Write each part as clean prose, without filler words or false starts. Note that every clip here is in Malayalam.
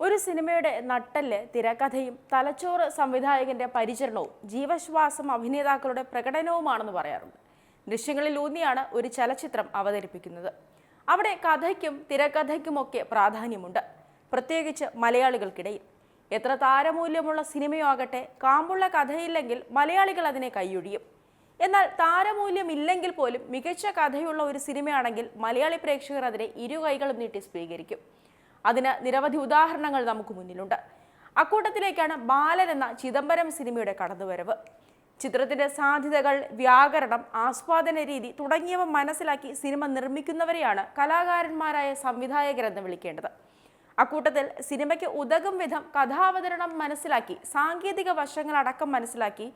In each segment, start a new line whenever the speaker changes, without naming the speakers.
ഒരു സിനിമയുടെ നട്ടെല്ല് തിരക്കഥയും തലച്ചോറ് സംവിധായകന്റെ പരിചരണവും ജീവശ്വാസം അഭിനേതാക്കളുടെ പ്രകടനവുമാണെന്ന് പറയാറുണ്ട്. ദൃശ്യങ്ങളിൽ ഊന്നിയാണ് ഒരു ചലച്ചിത്രം അവതരിപ്പിക്കുന്നത്. അവിടെ കഥയ്ക്കും തിരക്കഥയ്ക്കുമൊക്കെ പ്രാധാന്യമുണ്ട്, പ്രത്യേകിച്ച് മലയാളികൾക്കിടയിൽ. എത്ര താരമൂല്യമുള്ള സിനിമയോ ആകട്ടെ, കാമ്പുള്ള കഥയില്ലെങ്കിൽ മലയാളികൾ അതിനെ കൈയൊഴിയും. എന്നാൽ താരമൂല്യമില്ലെങ്കിൽ പോലും മികച്ച കഥയുള്ള ഒരു സിനിമയാണെങ്കിൽ മലയാളി പ്രേക്ഷകർ അതിനെ ഇരുകൈകളും നീട്ടി സ്വീകരിക്കും. അതിന് നിരവധി ഉദാഹരണങ്ങൾ നമുക്ക് മുന്നിലുണ്ട്. അക്കൂട്ടത്തിലേക്കാണ് ബാലൻ എന്ന ചിദംബരം സിനിമയുടെ കടന്നുവരവ്. ചിത്രത്തിന്റെ സാധ്യതകൾ, വ്യാകരണം, ആസ്വാദന രീതി തുടങ്ങിയവ മനസ്സിലാക്കി സിനിമ നിർമ്മിക്കുന്നവരെയാണ് കലാകാരന്മാരായ സംവിധായകരെന്ന് വിളിക്കേണ്ടത്. അക്കൂട്ടത്തിൽ സിനിമയ്ക്ക് ഉതകും വിധം കഥാവതരണം മനസ്സിലാക്കി സാങ്കേതിക വശങ്ങളടക്കം മനസ്സിലാക്കി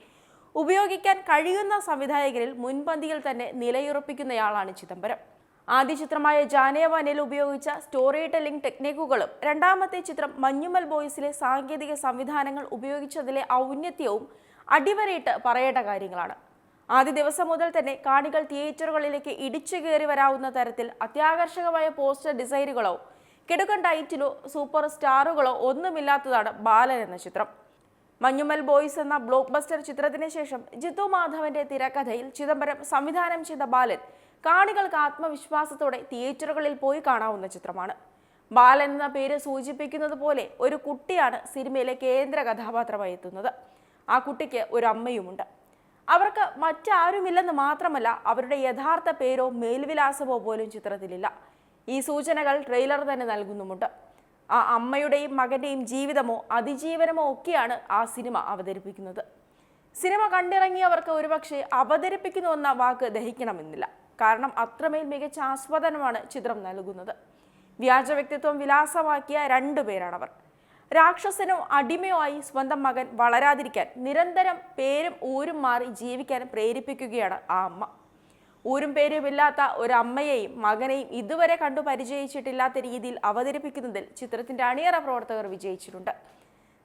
ഉപയോഗിക്കാൻ കഴിയുന്ന സംവിധായകരിൽ മുൻപന്തിയിൽ തന്നെ നിലയുറപ്പിക്കുന്നയാളാണ് ചിദംബരം. ആദ്യ ചിത്രമായ ജാനേവാനിൽ ഉപയോഗിച്ച സ്റ്റോറി ടെല്ലിംഗ് ടെക്നിക്കുകളും രണ്ടാമത്തെ ചിത്രം മഞ്ഞുമൽ ബോയ്സിലെ സാങ്കേതിക സംവിധാനങ്ങൾ ഉപയോഗിച്ചതിലെ ഔന്നത്യവും അടിവരയിട്ട് പറയേണ്ട കാര്യങ്ങളാണ്. ആദ്യ ദിവസം മുതൽ തന്നെ കാണികൾ തിയേറ്ററുകളിലേക്ക് ഇടിച്ചു കയറി വരാവുന്ന തരത്തിൽ അത്യാകർഷകമായ പോസ്റ്റർ ഡിസൈനുകളോ കിടുക്കൻ ടൈറ്റിലോ സൂപ്പർ സ്റ്റാറുകളോ ഒന്നുമില്ലാത്തതാണ് ബാലൻ എന്ന ചിത്രം. മഞ്ഞുമൽ ബോയ്സ് എന്ന ബ്ലോക്ക് ബസ്റ്റർ ചിത്രത്തിന് ശേഷം ജിത്തു മാധവന്റെ തിരക്കഥയിൽ ചിദംബരം സംവിധാനം ചെയ്ത ബാലൻ കാണികൾക്ക് ആത്മവിശ്വാസത്തോടെ തിയേറ്ററുകളിൽ പോയി കാണാവുന്ന ചിത്രമാണ്. ബാലൻ എന്ന പേര് സൂചിപ്പിക്കുന്നത് പോലെ ഒരു കുട്ടിയാണ് സിനിമയിലെ കേന്ദ്ര കഥാപാത്രമായി എത്തുന്നത്. ആ കുട്ടിക്ക് ഒരു അമ്മയുമുണ്ട്. അവർക്ക് മറ്റാരുമില്ലെന്ന് മാത്രമല്ല, അവരുടെ യഥാർത്ഥ പേരോ മേൽവിലാസമോ പോലും ചിത്രത്തിലില്ല. ഈ സൂചനകൾ ട്രെയിലർ തന്നെ നൽകുന്നുമുണ്ട്. ആ അമ്മയുടെയും മകന്റെയും ജീവിതമോ അതിജീവനമോ ഒക്കെയാണ് ആ സിനിമ അവതരിപ്പിക്കുന്നത്. സിനിമ കണ്ടിറങ്ങിയവർക്ക് ഒരുപക്ഷെ അവതരിപ്പിക്കുന്നു എന്ന വാക്ക് ദഹിക്കണമെന്നില്ല. കാരണം അത്രമേൽ മികച്ച ആസ്വാദനമാണ് ചിത്രം നൽകുന്നത്. വ്യാജ വ്യക്തിത്വം വിലാസമാക്കിയ രണ്ടുപേരാണവർ. രാക്ഷസനോ അടിമയോ ആയി സ്വന്തം മകൻ വളരാതിരിക്കാൻ നിരന്തരം പേരും ഊരും മാറി ജീവിക്കാൻ പ്രേരിപ്പിക്കുകയാണ് ആ അമ്മ. ഊരും പേരുമില്ലാത്ത ഒരു അമ്മയെയും മകനെയും ഇതുവരെ കണ്ടു പരിചയിച്ചിട്ടില്ലാത്ത രീതിയിൽ അവതരിപ്പിക്കുന്നതിൽ ചിത്രത്തിന്റെ അണിയറ പ്രവർത്തകർ വിജയിച്ചിട്ടുണ്ട്.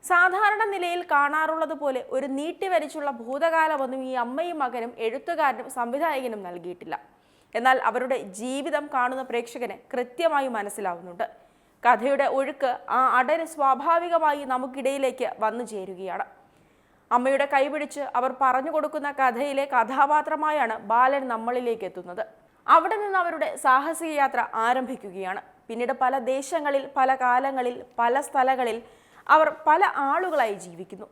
സാധാരണ നിലയിൽ കാണാറുള്ളത് പോലെ ഒരു നീട്ടിവലിച്ചുള്ള ഭൂതകാലമൊന്നും ഈ അമ്മയും മകനും എഴുത്തുകാരനും സംവിധായകനും നൽകിയിട്ടില്ല. എന്നാൽ അവരുടെ ജീവിതം കാണുന്ന പ്രേക്ഷകന് കൃത്യമായി മനസ്സിലാവുന്നുണ്ട്. കഥയുടെ ഒഴുക്ക് ആ അടര് സ്വാഭാവികമായി നമുക്കിടയിലേക്ക് വന്നു ചേരുകയാണ്. അമ്മയുടെ കൈപിടിച്ച് അവർ പറഞ്ഞു കൊടുക്കുന്ന കഥയിലെ കഥാപാത്രമായാണ് ബാലൻ നമ്മളിലേക്ക് എത്തുന്നത്. അവിടെ നിന്ന് അവരുടെ സാഹസിക യാത്ര ആരംഭിക്കുകയാണ്. പിന്നീട് പല ദേശങ്ങളിൽ, പല കാലങ്ങളിൽ, പല സ്ഥലങ്ങളിൽ അവർ പല ആളുകളായി ജീവിക്കുന്നു.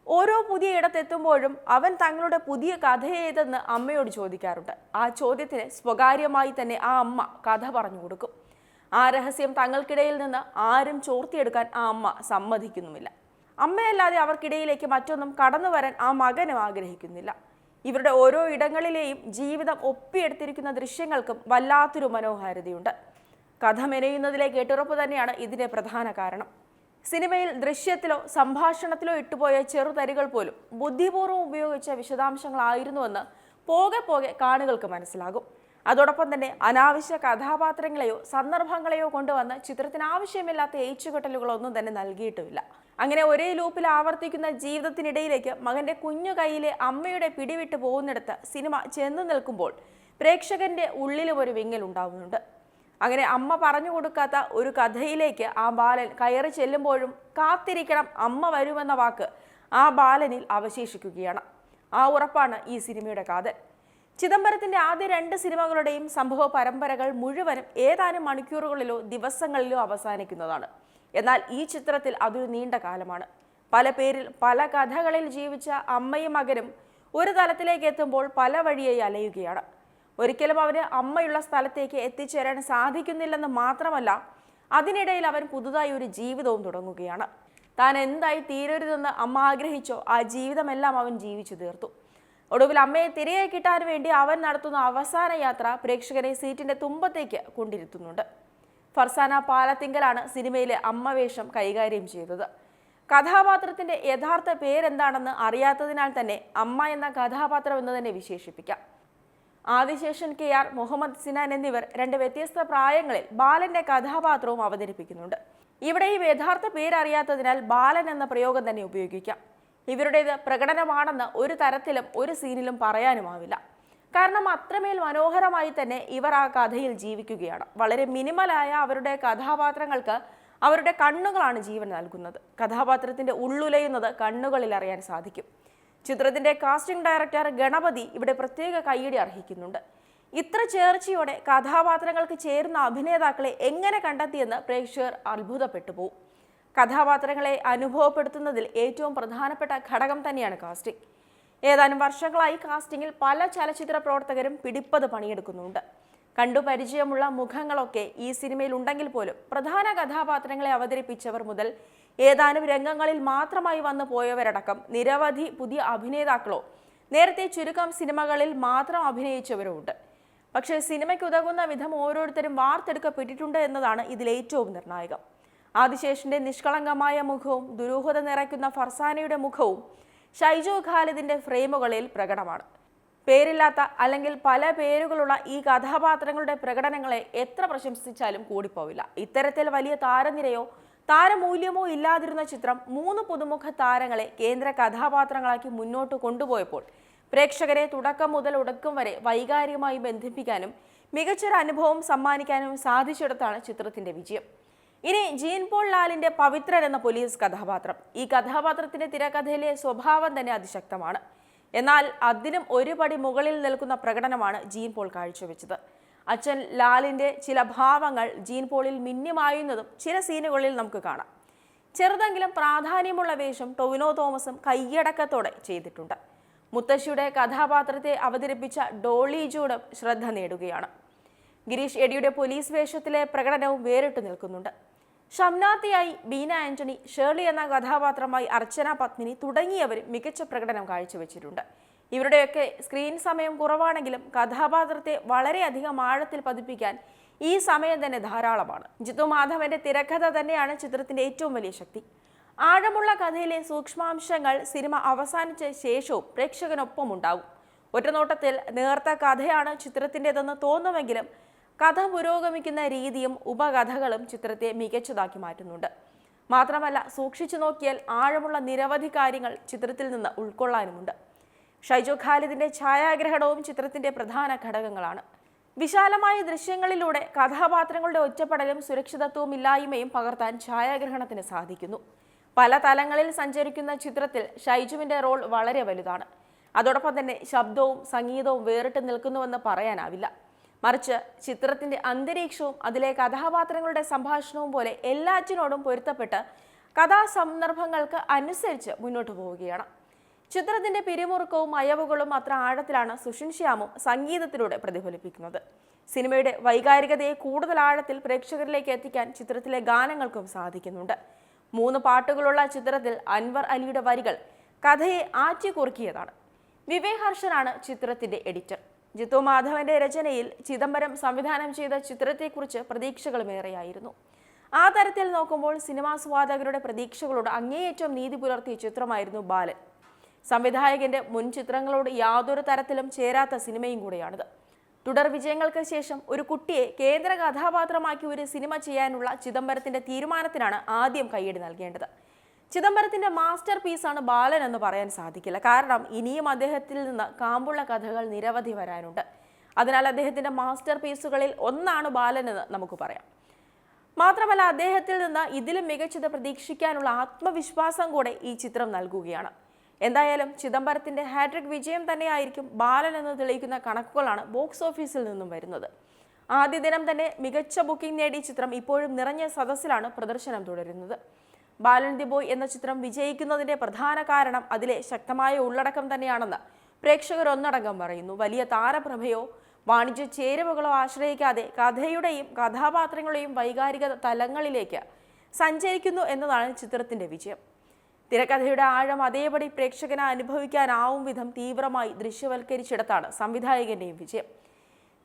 ഓരോ പുതിയ ഇടത്തെത്തുമ്പോഴും അവൻ തങ്ങളുടെ പുതിയ കഥ ഏതെന്ന് അമ്മയോട് ചോദിക്കാറുണ്ട്. ആ ചോദ്യത്തിന് സ്വകാര്യമായി തന്നെ ആ അമ്മ കഥ പറഞ്ഞു കൊടുക്കും. ആ രഹസ്യം തങ്ങൾക്കിടയിൽ നിന്ന് ആരും ചോർത്തിയെടുക്കാൻ ആ അമ്മ സമ്മതിക്കുന്നുമില്ല. അമ്മയല്ലാതെ അവർക്കിടയിലേക്ക് മറ്റൊന്നും കടന്നു വരാൻ ആ മകനും ആഗ്രഹിക്കുന്നില്ല. ഇവരുടെ ഓരോ ഇടങ്ങളിലെയും ജീവിതം ഒപ്പിയെടുത്തിരിക്കുന്ന ദൃശ്യങ്ങൾക്കും വല്ലാത്തൊരു മനോഹാരിതയുണ്ട്. കഥ മെനയുന്നതിലെ കേട്ടുറപ്പ് തന്നെയാണ് ഇതിന്റെ പ്രധാന കാരണം. സിനിമയിൽ ദൃശ്യത്തിലോ സംഭാഷണത്തിലോ ഇട്ടുപോയ ചെറുതരികൾ പോലും ബുദ്ധിപൂർവ്വം ഉപയോഗിച്ച വിശദാംശങ്ങളായിരുന്നുവെന്ന് പോകെ പോകെ കാണികൾക്ക് മനസ്സിലാകും. അതോടൊപ്പം തന്നെ അനാവശ്യ കഥാപാത്രങ്ങളെയോ സന്ദർഭങ്ങളെയോ കൊണ്ടുവന്ന് ചിത്രത്തിന് ആവശ്യമില്ലാത്ത ഏച്ചുകെട്ടലുകളൊന്നും തന്നെ നൽകിയിട്ടുമില്ല. അങ്ങനെ ഒരേ ലൂപ്പിൽ ആവർത്തിക്കുന്ന ജീവിതത്തിനിടയിലേക്ക് മകന്റെ കുഞ്ഞു കൈയിലെ അമ്മയുടെ പിടിവിട്ട് പോകുന്നിടത്ത് സിനിമ ചെന്നു നിൽക്കുമ്പോൾ പ്രേക്ഷകന്റെ ഉള്ളിലും ഒരു വിങ്ങൽ ഉണ്ടാവുന്നുണ്ട്. അങ്ങനെ അമ്മ പറഞ്ഞു കൊടുക്കാത്ത ഒരു കഥയിലേക്ക് ആ ബാലൻ കയറി ചെല്ലുമ്പോഴും കാത്തിരിക്കണം, അമ്മ വരുമെന്ന വാക്ക് ആ ബാലനിൽ അവശേഷിക്കുകയാണ്. ആ ഉറപ്പാണ് ഈ സിനിമയുടെ കാതൽ. ചിദംബരത്തിന്റെ ആദ്യ 2 സിനിമകളുടെയും സംഭവ പരമ്പരകൾ മുഴുവനും ഏതാനും മണിക്കൂറുകളിലോ ദിവസങ്ങളിലോ അവസാനിക്കുന്നതാണ്. എന്നാൽ ഈ ചിത്രത്തിൽ അതൊരു നീണ്ട കാലമാണ്. പല പേരിൽ പല കഥകളിൽ ജീവിച്ച അമ്മയും മകനും ഒരു തലത്തിലേക്ക് എത്തുമ്പോൾ പല വഴിയായി അലയുകയാണ്. ഒരിക്കലും അവന് അമ്മയുള്ള സ്ഥലത്തേക്ക് എത്തിച്ചേരാൻ സാധിക്കുന്നില്ലെന്ന് മാത്രമല്ല, അതിനിടയിൽ അവൻ പുതുതായി ഒരു ജീവിതവും തുടങ്ങുകയാണ്. താൻ എന്തായി തീരരുതെന്ന് അമ്മ ആഗ്രഹിച്ചോ ആ ജീവിതമെല്ലാം അവൻ ജീവിച്ചു തീർത്തു. ഒടുവിൽ അമ്മയെ തിരികെ കിട്ടാൻ വേണ്ടി അവൻ നടത്തുന്ന അവസാന യാത്ര പ്രേക്ഷകരെ സീറ്റിന്റെ തുമ്പത്തേക്ക് കൊണ്ടിരുത്തുന്നുണ്ട്. ഫർസാന പാലത്തിങ്കലാണ് സിനിമയിലെ അമ്മവേഷം കൈകാര്യം ചെയ്തത്. കഥാപാത്രത്തിന്റെ യഥാർത്ഥ പേരെന്താണെന്ന് അറിയാത്തതിനാൽ തന്നെ അമ്മ എന്ന കഥാപാത്രം എന്ന് തന്നെ വിശേഷിപ്പിക്കാം. ആദിശേഷൻ KR, മുഹമ്മദ് സിനാൻ എന്നിവർ 2 വ്യത്യസ്ത പ്രായങ്ങളിൽ ബാലന്റെ കഥാപാത്രവും അവതരിപ്പിക്കുന്നുണ്ട്. ഇവിടെയും യഥാർത്ഥ പേരറിയാത്തതിനാൽ ബാലൻ എന്ന പ്രയോഗം തന്നെ ഉപയോഗിക്കാം. ഇവരുടേത് പ്രകടനമാണെന്ന് ഒരു തരത്തിലും ഒരു സീനിലും പറയാനുമാവില്ല. കാരണം അത്രമേൽ മനോഹരമായി തന്നെ ഇവർ ആ കഥയിൽ ജീവിക്കുകയാണ്. വളരെ മിനിമലായ അവരുടെ കഥാപാത്രങ്ങൾക്ക് അവരുടെ കണ്ണുകളാണ് ജീവൻ നൽകുന്നത്. കഥാപാത്രത്തിന്റെ ഉള്ളുലയുന്നത് കണ്ണുകളിൽ അറിയാൻ സാധിക്കും. ചിത്രത്തിന്റെ കാസ്റ്റിംഗ് ഡയറക്ടർ ഗണപതി ഇവിടെ പ്രത്യേക കയ്യടി അർഹിക്കുന്നുണ്ട്. ഇത്ര ചേർച്ചയോടെ കഥാപാത്രങ്ങൾക്ക് ചേരുന്ന അഭിനേതാക്കളെ എങ്ങനെ കണ്ടെത്തിയെന്ന് പ്രേക്ഷകർ അത്ഭുതപ്പെട്ടു പോകും. കഥാപാത്രങ്ങളെ അനുഭവപ്പെടുത്തുന്നതിൽ ഏറ്റവും പ്രധാനപ്പെട്ട ഘടകം തന്നെയാണ് കാസ്റ്റിംഗ്. ഏതാനും വർഷങ്ങളായി കാസ്റ്റിംഗിൽ പല ചലച്ചിത്ര പ്രവർത്തകരും പിടിപ്പത് പണിയെടുക്കുന്നുണ്ട്. കണ്ടു പരിചയമുള്ള മുഖങ്ങളൊക്കെ ഈ സിനിമയിൽ ഉണ്ടെങ്കിൽ പോലും പ്രധാന കഥാപാത്രങ്ങളെ അവതരിപ്പിച്ചവർ മുതൽ ഏതാനും രംഗങ്ങളിൽ മാത്രമായി വന്നു പോയവരടക്കം നിരവധി പുതിയ അഭിനേതാക്കളോ നേരത്തെ ചുരുക്കം സിനിമകളിൽ മാത്രം അഭിനയിച്ചവരും ഉണ്ട്. പക്ഷേ സിനിമയ്ക്ക് ഉതകുന്ന വിധം ഓരോരുത്തരും വാർത്തെടുക്കപ്പെട്ടിട്ടുണ്ട് എന്നതാണ് ഇതിലേറ്റവും നിർണായകം. ആദിശേഷന്റെ നിഷ്കളങ്കമായ മുഖവും ദുരൂഹത നിറയ്ക്കുന്ന ഫർസാനയുടെ മുഖവും ഷൈജു ഖാലിദിന്റെ ഫ്രെയിമുകളിൽ പ്രകടമാണ്. പേരില്ലാത്ത അല്ലെങ്കിൽ പല പേരുകളുള്ള ഈ കഥാപാത്രങ്ങളുടെ പ്രകടനങ്ങളെ എത്ര പ്രശംസിച്ചാലും കൂടിപ്പോവില്ല. ഇത്തരത്തിൽ വലിയ താരനിരയോ താരമൂല്യമോ ഇല്ലാതിരുന്ന ചിത്രം 3 പുതുമുഖ താരങ്ങളെ കേന്ദ്ര കഥാപാത്രങ്ങളാക്കി മുന്നോട്ട് കൊണ്ടുപോയപ്പോൾ പ്രേക്ഷകരെ തുടക്കം മുതൽ ഒടുക്കം വരെ വൈകാരികമായി ബന്ധിപ്പിക്കാനും മികച്ചൊരു അനുഭവം സമ്മാനിക്കാനും സാധിച്ചിടത്താണ് ചിത്രത്തിന്റെ വിജയം. ഇനി ജീൻ പോൾ ലാലിന്റെ പവിത്രൻ എന്ന പോലീസ് കഥാപാത്രം. ഈ കഥാപാത്രത്തിന്റെ തിരക്കഥയിലെ സ്വഭാവം തന്നെ അതിശക്തമാണ്. എന്നാൽ അതിനും ഒരു പടി മുകളിൽ നിൽക്കുന്ന പ്രകടനമാണ് ജീൻ പോൾ കാഴ്ചവെച്ചത്. അച്ഛൻ ലാലിന്റെ ചില ഭാവങ്ങൾ ജീൻ പോളിൽ മിന്നിമായുന്നതും ചില സീനുകളിൽ നമുക്ക് കാണാം. ചെറുതെങ്കിലും പ്രാധാന്യമുള്ള വേഷം ടൊവിനോ തോമസും കയ്യടക്കത്തോടെ ചെയ്തിട്ടുണ്ട്. മുത്തശ്ശിയുടെ കഥാപാത്രത്തെ അവതരിപ്പിച്ച ഡോളി ജൂഡും ശ്രദ്ധ നേടുകയാണ്. ഗിരീഷ് എഡിയുടെ പോലീസ് വേഷത്തിലെ പ്രകടനവും വേറിട്ട് നിൽക്കുന്നുണ്ട്. ഷംനാത്തിയായി ബീന ആന്റണി, ഷേർലി എന്ന കഥാപാത്രമായി അർച്ചന പത്മിനി തുടങ്ങിയവരും മികച്ച പ്രകടനം കാഴ്ചവെച്ചിട്ടുണ്ട്. ഇവരുടെയൊക്കെ സ്ക്രീൻ സമയം കുറവാണെങ്കിലും കഥാപാത്രത്തെ വളരെയധികം ആഴത്തിൽ പതിപ്പിക്കാൻ ഈ സമയം തന്നെ ധാരാളമാണ്. ജിത്തു മാധവന്റെ തിരക്കഥ തന്നെയാണ് ചിത്രത്തിന്റെ ഏറ്റവും വലിയ ശക്തി. ആഴമുള്ള കഥയിലെ സൂക്ഷ്മാംശങ്ങൾ സിനിമ അവസാനിച്ച ശേഷവും പ്രേക്ഷകനൊപ്പം ഉണ്ടാകും. ഒറ്റനോട്ടത്തിൽ നേർത്ത കഥയാണ് ചിത്രത്തിൻ്റെതെന്ന് തോന്നുമെങ്കിലും കഥ പുരോഗമിക്കുന്ന രീതിയും ഉപകഥകളും ചിത്രത്തെ മികച്ചതാക്കി മാറ്റുന്നുണ്ട്. മാത്രമല്ല, സൂക്ഷിച്ചു നോക്കിയാൽ ആഴമുള്ള നിരവധി കാര്യങ്ങൾ ചിത്രത്തിൽ നിന്ന് ഉൾക്കൊള്ളാനുമുണ്ട്. ഷൈജു ഖാലിദിന്റെ ഛായാഗ്രഹണവും ചിത്രത്തിന്റെ പ്രധാന ഘടകങ്ങളാണ്. വിശാലമായ ദൃശ്യങ്ങളിലൂടെ കഥാപാത്രങ്ങളുടെ ഒറ്റപ്പെടലും സുരക്ഷിതത്വവും ഇല്ലായ്മയും പകർത്താൻ ഛായാഗ്രഹണത്തിന് സാധിക്കുന്നു. പല തലങ്ങളിൽ സഞ്ചരിക്കുന്ന ചിത്രത്തിൽ ഷൈജുവിന്റെ റോൾ വളരെ വലുതാണ്. അതോടൊപ്പം തന്നെ ശബ്ദവും സംഗീതവും വേറിട്ട് നിൽക്കുന്നുവെന്ന് പറയാനാവില്ല. മറിച്ച് ചിത്രത്തിന്റെ അന്തരീക്ഷവും അതിലെ കഥാപാത്രങ്ങളുടെ സംഭാഷണവും പോലെ എല്ലാറ്റിനോടും പൊരുത്തപ്പെട്ട് കഥാസന്ദർഭങ്ങൾക്ക് അനുസരിച്ച് മുന്നോട്ട് പോവുകയാണ്. ചിത്രത്തിന്റെ പിരിമുറുക്കവും അയവുകളും അത്ര ആഴത്തിലാണ് സുഷിൻ ശ്യാമും സംഗീതത്തിലൂടെ പ്രതിഫലിപ്പിക്കുന്നത്. സിനിമയുടെ വൈകാരികതയെ കൂടുതൽ ആഴത്തിൽ പ്രേക്ഷകരിലേക്ക് എത്തിക്കാൻ ചിത്രത്തിലെ ഗാനങ്ങൾക്കും സാധിക്കുന്നുണ്ട്. 3 പാട്ടുകളുള്ള ചിത്രത്തിൽ അൻവർ അലിയുടെ വരികൾ കഥയെ ആറ്റിക്കുറുക്കിയതാണ്. വിവേക് ഹർഷനാണ് ചിത്രത്തിന്റെ എഡിറ്റർ. ജിത്തു മാധവന്റെ രചനയിൽ ചിദംബരം സംവിധാനം ചെയ്ത ചിത്രത്തെക്കുറിച്ച് പ്രതീക്ഷകളുമേറെയായിരുന്നു. ആ തരത്തിൽ നോക്കുമ്പോൾ സിനിമാസ്വാദകരുടെ പ്രതീക്ഷകളോട് അങ്ങേയറ്റം നീതി പുലർത്തിയ ചിത്രമായിരുന്നു ബാലൻ. സംവിധായകന്റെ മുൻ ചിത്രങ്ങളോട് യാതൊരു തരത്തിലും ചേരാത്ത സിനിമയും കൂടെയാണിത്. തുടർ വിജയങ്ങൾക്ക് ശേഷം ഒരു കുട്ടിയെ കേന്ദ്ര കഥാപാത്രമാക്കി ഒരു സിനിമ ചെയ്യാനുള്ള ചിദംബരത്തിന്റെ തീരുമാനത്തിനാണ് ആദ്യം കയ്യടി നൽകേണ്ടത്. ചിദംബരത്തിന്റെ മാസ്റ്റർ പീസാണ് ബാലൻ എന്ന് പറയാൻ സാധിക്കില്ല. കാരണം ഇനിയും അദ്ദേഹത്തിൽ നിന്ന് കാമ്പുള്ള കഥകൾ നിരവധി വരാനുണ്ട്. അതിനാൽ അദ്ദേഹത്തിന്റെ മാസ്റ്റർ പീസുകളിൽ ഒന്നാണ് ബാലൻ എന്ന് നമുക്ക് പറയാം. മാത്രമല്ല, അദ്ദേഹത്തിൽ നിന്ന് ഇതിലും മികച്ചത് പ്രതീക്ഷിക്കാനുള്ള ആത്മവിശ്വാസം കൂടെ ഈ ചിത്രം നൽകുകയാണ്. എന്തായാലും ചിദംബരത്തിന്റെ ഹാട്രിക് വിജയം തന്നെയായിരിക്കും ബാലൻ എന്ന് തെളിയിക്കുന്ന കണക്കുകളാണ് ബോക്സ് ഓഫീസിൽ നിന്നും വരുന്നത്. ആദ്യ ദിനം തന്നെ മികച്ച ബുക്കിംഗ് നേടിയ ചിത്രം ഇപ്പോഴും നിറഞ്ഞ സദസ്സിലാണ് പ്രദർശനം തുടരുന്നത്. ബാലൻ ദി ബോയ് എന്ന ചിത്രം വിജയിക്കുന്നതിന്റെ പ്രധാന കാരണം അതിലെ ശക്തമായ ഉള്ളടക്കം തന്നെയാണെന്ന് പ്രേക്ഷകർ ഒന്നടങ്കം പറയുന്നു. വലിയ താരപ്രഭയോ വാണിജ്യ ചേരുവകളോ ആശ്രയിക്കാതെ കഥയുടെയും കഥാപാത്രങ്ങളുടെയും വൈകാരിക തലങ്ങളിലേക്ക് സഞ്ചരിക്കുന്നു എന്നതാണ് ചിത്രത്തിന്റെ വിജയം. തിരക്കഥയുടെ ആഴം അതേപടി പ്രേക്ഷകന് അനുഭവിക്കാനാവും വിധം തീവ്രമായി ദൃശ്യവൽക്കരിച്ചിടത്താണ് സംവിധായകന്റെയും വിജയം.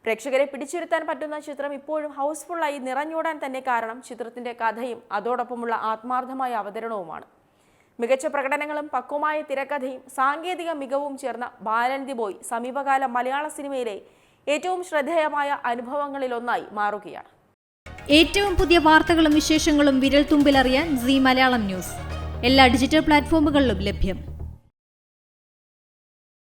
പ്രേക്ഷകരെ പിടിച്ചിരുത്താൻ പറ്റുന്ന ചിത്രം ഇപ്പോഴും ഹൗസ്ഫുള്ളായി നിറഞ്ഞോടാൻ തന്നെ കാരണം ചിത്രത്തിന്റെ കഥയും അതോടൊപ്പമുള്ള ആത്മാർത്ഥമായ അവതരണവുമാണ്. മികച്ച പ്രകടനങ്ങളും പക്വമായ തിരക്കഥയും സാങ്കേതിക മികവും ചേർന്ന ബാലൻ ദി ബോയ് സമീപകാല മലയാള സിനിമയിലെ ഏറ്റവും ശ്രദ്ധേയമായ അനുഭവങ്ങളിലൊന്നായി മാറുകയാണ്.
ഏറ്റവും പുതിയ വാർത്തകളും വിശേഷങ്ങളും വിരൽ തുമ്പിലറിയാൻ സീ മലയാളം ന്യൂസ് എല്ലാ ഡിജിറ്റൽ പ്ലാറ്റ്ഫോമുകളിലും ലഭ്യം.